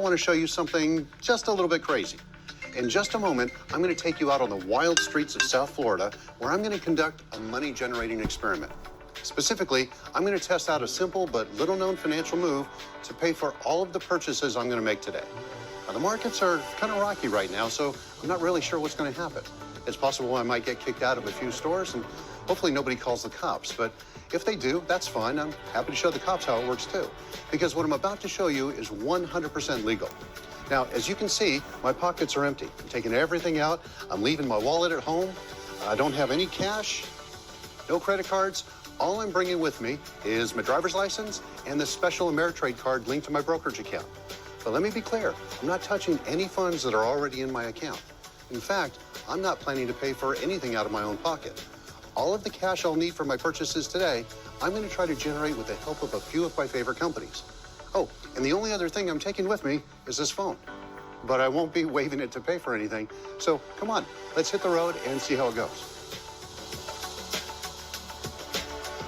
I want to show you something just a little bit crazy. In just a moment, I'm going to take you out on the wild streets of South Florida, where I'm going to conduct a money-generating experiment. Specifically, I'm going to test out a simple but little-known financial move to pay for all of the purchases I'm going to make today. Now, the markets are kind of rocky right now, so I'm not really sure what's going to happen. It's possible I might get kicked out of a few stores, and hopefully nobody calls the cops. But if they do, that's fine. I'm happy to show the cops how it works, too. Because what I'm about to show you is 100% legal. Now, as you can see, my pockets are empty. I'm taking everything out. I'm leaving my wallet at home. I don't have any cash, no credit cards. All I'm bringing with me is my driver's license and this special Ameritrade card linked to my brokerage account. But let me be clear, I'm not touching any funds that are already in my account. In fact, I'm not planning to pay for anything out of my own pocket. All of the cash I'll need for my purchases today, I'm going to try to generate with the help of a few of my favorite companies. Oh, and the only other thing I'm taking with me is this phone. But I won't be waving it to pay for anything. So come on, let's hit the road and see how it goes.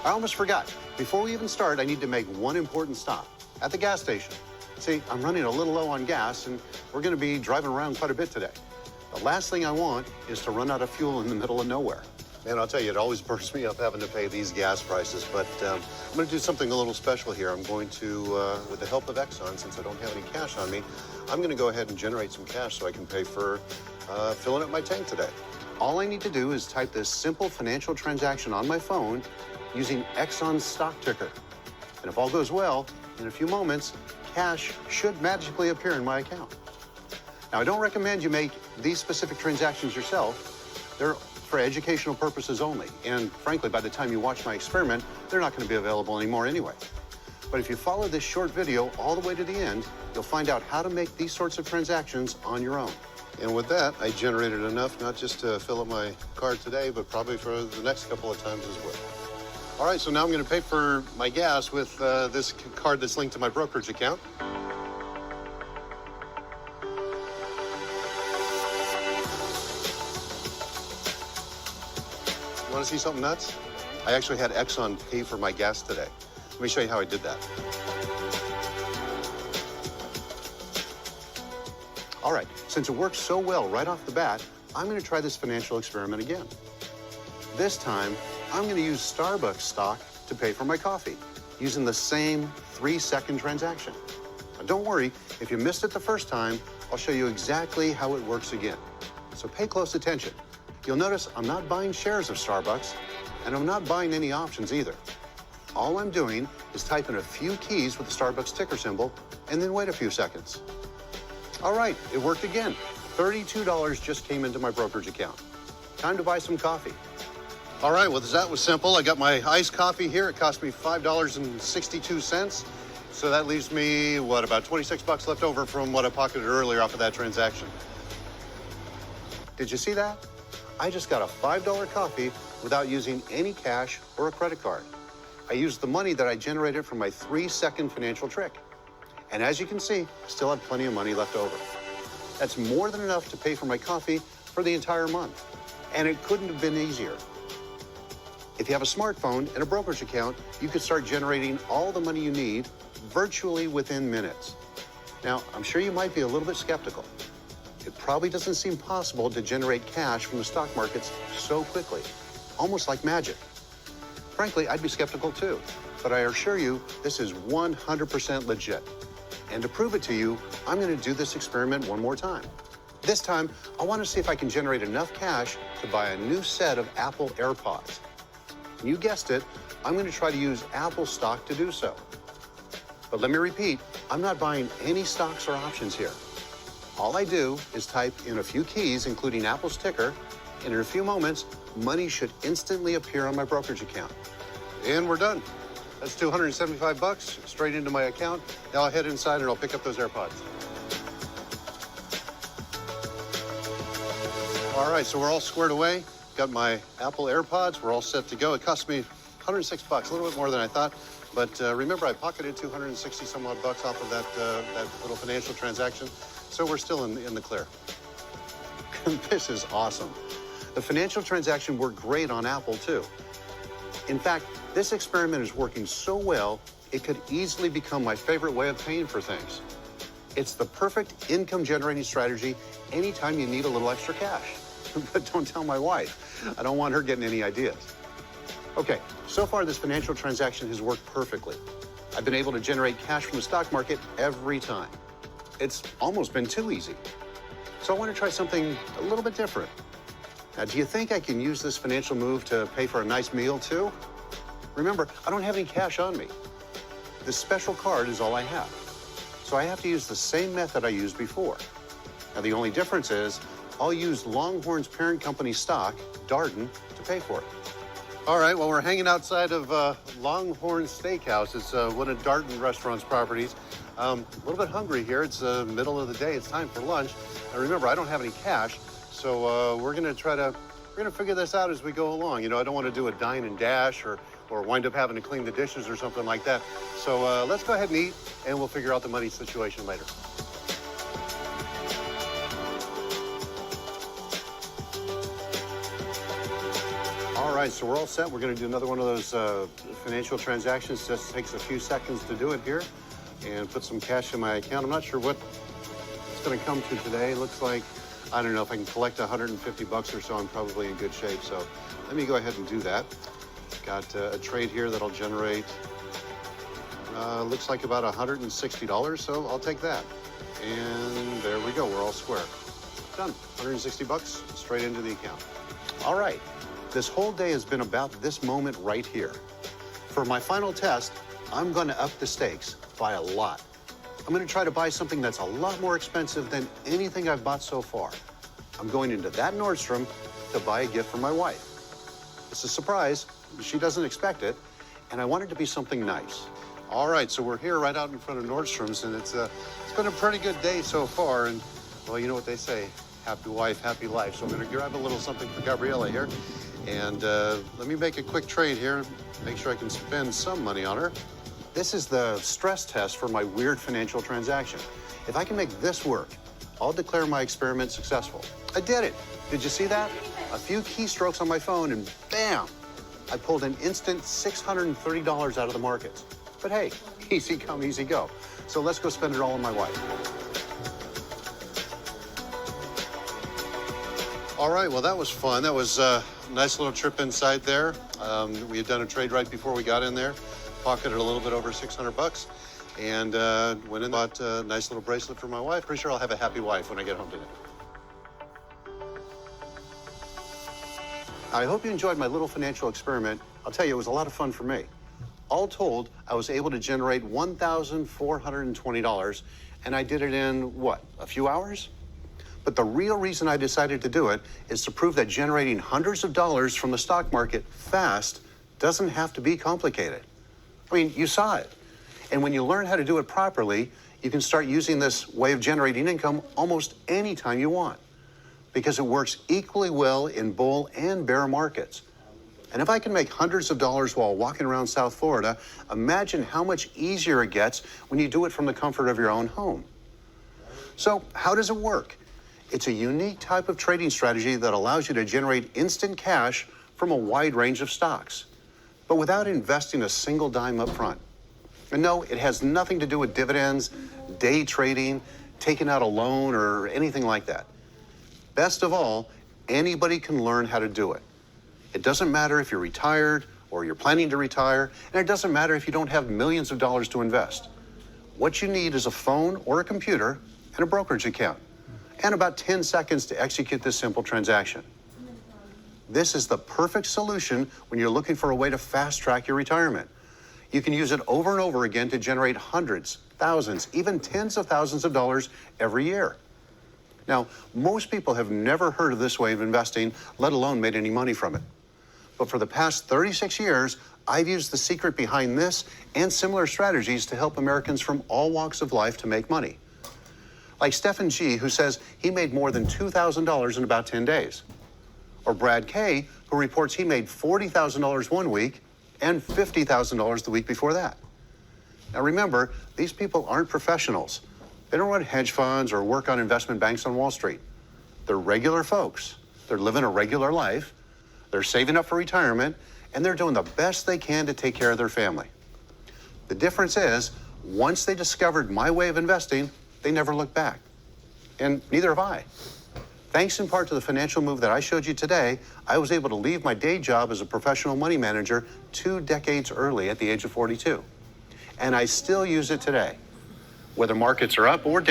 I almost forgot. Before we even start, I need to make one important stop at the gas station. See, I'm running a little low on gas, and we're going to be driving around quite a bit today. The last thing I want is to run out of fuel in the middle of nowhere. Man, I'll tell you, it always burns me up having to pay these gas prices, but I'm going to do something a little special here. I'm going to, with the help of Exxon, since I don't have any cash on me, I'm going to go ahead and generate some cash so I can pay for filling up my tank today. All I need to do is type this simple financial transaction on my phone using Exxon's stock ticker. And if all goes well, in a few moments, cash should magically appear in my account. Now, I don't recommend you make these specific transactions yourself. They're for educational purposes only. And frankly, by the time you watch my experiment, they're not going to be available anymore anyway. But if you follow this short video all the way to the end, you'll find out how to make these sorts of transactions on your own. And with that, I generated enough not just to fill up my card today, but probably for the next couple of times as well. All right, so now I'm going to pay for my gas with this card that's linked to my brokerage account. You want to see something nuts? I actually had Exxon pay for my gas today. Let me show you how I did that. All right, since it works so well right off the bat, I'm going to try this financial experiment again. This time, I'm going to use Starbucks stock to pay for my coffee, using the same 3-second transaction. Now, don't worry, if you missed it the first time, I'll show you exactly how it works again. So pay close attention. You'll notice I'm not buying shares of Starbucks, and I'm not buying any options either. All I'm doing is type in a few keys with the Starbucks ticker symbol, and then wait a few seconds. All right, it worked again. $32 just came into my brokerage account. Time to buy some coffee. All right, well, that was simple. I got my iced coffee here. It cost me $5.62. So that leaves me, what, about 26 bucks left over from what I pocketed earlier off of that transaction. Did you see that? I just got a $5 coffee without using any cash or a credit card. I used the money that I generated from my 3-second financial trick. And as you can see, I still have plenty of money left over. That's more than enough to pay for my coffee for the entire month. And it couldn't have been easier. If you have a smartphone and a brokerage account, you could start generating all the money you need virtually within minutes. Now, I'm sure you might be a little bit skeptical. It probably doesn't seem possible to generate cash from the stock markets so quickly, almost like magic. Frankly, I'd be skeptical too, but I assure you this is 100% legit. And to prove it to you, I'm going to do this experiment one more time. This time, I want to see if I can generate enough cash to buy a new set of Apple AirPods. And you guessed it, I'm going to try to use Apple stock to do so. But let me repeat, I'm not buying any stocks or options here. All I do is type in a few keys, including Apple's ticker, and in a few moments, money should instantly appear on my brokerage account. And we're done. That's 275 bucks straight into my account. Now I'll head inside and I'll pick up those AirPods. All right, so we're all squared away. Got my Apple AirPods. We're all set to go. It cost me 106 bucks, a little bit more than I thought. But remember, I pocketed 260 some odd bucks off of that little financial transaction. So we're still in the clear. This is awesome. The financial transaction worked great on Apple, too. In fact, this experiment is working so well, it could easily become my favorite way of paying for things. It's the perfect income-generating strategy anytime you need a little extra cash. But don't tell my wife. I don't want her getting any ideas. Okay, so far this financial transaction has worked perfectly. I've been able to generate cash from the stock market every time. It's almost been too easy. So I want to try something a little bit different. Now, do you think I can use this financial move to pay for a nice meal too? Remember, I don't have any cash on me. This special card is all I have. So I have to use the same method I used before. Now, the only difference is I'll use Longhorn's parent company stock, Darden, to pay for it. All right, well, we're hanging outside of Longhorn Steakhouse. It's one of Darden Restaurant's properties. A little bit hungry here. It's the middle of the day. It's time for lunch. And remember, I don't have any cash, so we're gonna figure this out as we go along. You know, I don't want to do a dine and dash or wind up having to clean the dishes or something like that. So let's go ahead and eat, and we'll figure out the money situation later. All right, so we're all set. We're going to do another one of those financial transactions. Just takes a few seconds to do it here and put some cash in my account. I'm not sure what it's going to come to today. Looks like, I don't know, if I can collect 150 bucks or so, I'm probably in good shape. So let me go ahead and do that. Got a trade here that'll generate, looks like about $160, so I'll take that. And there we go, we're all square. Done, 160 bucks straight into the account. All right, this whole day has been about this moment right here. For my final test, I'm gonna up the stakes by a lot. I'm gonna try to buy something that's a lot more expensive than anything I've bought so far. I'm going into that Nordstrom to buy a gift for my wife. It's a surprise. She doesn't expect it, and I want it to be something nice. All right, so we're here right out in front of Nordstrom's, and it's been a pretty good day so far, and, well, you know what they say, happy wife, happy life. So I'm gonna grab a little something for Gabriella here, and let me make a quick trade here, make sure I can spend some money on her. This is the stress test for my weird financial transaction. If I can make this work, I'll declare my experiment successful. I did it. Did you see that? A few keystrokes on my phone, and bam! I pulled an instant $630 out of the markets. But hey, easy come, easy go. So let's go spend it all on my wife. All right, well, that was fun. That was a nice little trip inside there. We had done a trade right before we got in there, pocketed a little bit over 600 bucks, and went and bought a nice little bracelet for my wife. Pretty sure I'll have a happy wife when I get home today. I hope you enjoyed my little financial experiment. I'll tell you, it was a lot of fun for me. All told, I was able to generate $1,420, and I did it in, what, a few hours? But the real reason I decided to do it is to prove that generating hundreds of dollars from the stock market fast doesn't have to be complicated. I mean, you saw it. And when you learn how to do it properly, you can start using this way of generating income almost any time you want, because it works equally well in bull and bear markets. And if I can make hundreds of dollars while walking around South Florida, imagine how much easier it gets when you do it from the comfort of your own home. So how does it work? It's a unique type of trading strategy that allows you to generate instant cash from a wide range of stocks, but without investing a single dime up front. And no, it has nothing to do with dividends, day trading, taking out a loan, or anything like that. Best of all, anybody can learn how to do it. It doesn't matter if you're retired or you're planning to retire, and it doesn't matter if you don't have millions of dollars to invest. What you need is a phone or a computer and a brokerage account, and about 10 seconds to execute this simple transaction. This is the perfect solution when you're looking for a way to fast-track your retirement. You can use it over and over again to generate hundreds, thousands, even tens of thousands of dollars every year. Now, most people have never heard of this way of investing, let alone made any money from it. But for the past 36 years, I've used the secret behind this and similar strategies to help Americans from all walks of life to make money. Like Stephen G., who says he made more than $2,000 in about 10 days. Or Brad K., who reports he made $40,000 one week and $50,000 the week before that. Now remember, these people aren't professionals. They don't run hedge funds or work on investment banks on Wall Street. They're regular folks. They're living a regular life. They're saving up for retirement, and they're doing the best they can to take care of their family. The difference is, once they discovered my way of investing, they never look back. And neither have I. Thanks in part to the financial move that I showed you today, I was able to leave my day job as a professional money manager 2 decades early at the age of 42. And I still use it today, whether markets are up or down.